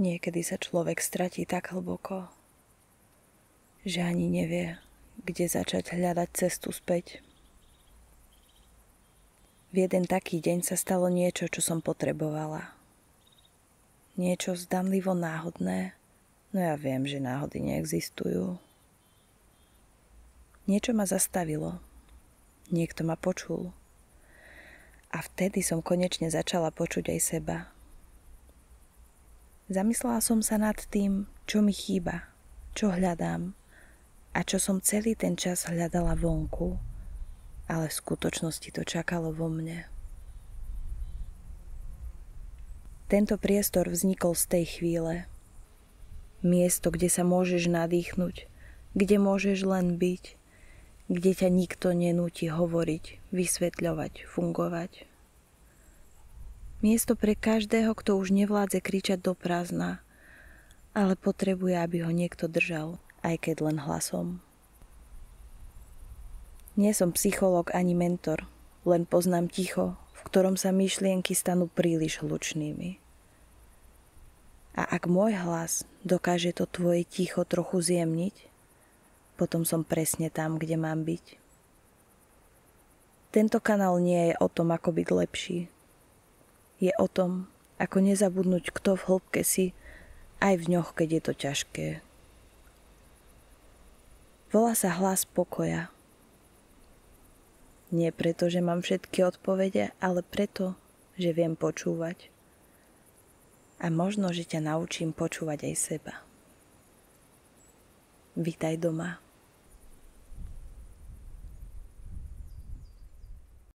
Niekedy sa človek stratí tak hlboko, že ani nevie, kde začať hľadať cestu späť. V jeden taký deň sa stalo niečo, čo som potrebovala. Niečo zdanlivo náhodné, no ja viem, že náhody neexistujú. Niečo ma zastavilo, niekto ma počul. A vtedy som konečne začala počuť aj seba. Zamyslela som sa nad tým, čo mi chýba, čo hľadám a čo som celý ten čas hľadala vonku, ale v skutočnosti to čakalo vo mne. Tento priestor vznikol z tej chvíle. Miesto, kde sa môžeš nadýchnuť, kde môžeš len byť, kde ťa nikto nenúti hovoriť, vysvetľovať, fungovať. Miesto pre každého, kto už nevládze kričať do prázdna, ale potrebuje, aby ho niekto držal, aj keď len hlasom. Nie som psychológ ani mentor, len poznám ticho, v ktorom sa myšlienky stanú príliš hlučnými. A ak môj hlas dokáže to tvoje ticho trochu zjemniť, potom som presne tam, kde mám byť. Tento kanál nie je o tom, ako byť lepší. Je o tom, ako nezabudnúť, kto v hĺbke si, aj v dňoch, keď je to ťažké. Volá sa hlas pokoja. Nie preto, že mám všetky odpovede, ale preto, že viem počúvať. A možno, že ťa naučím počúvať aj seba. Vítaj doma.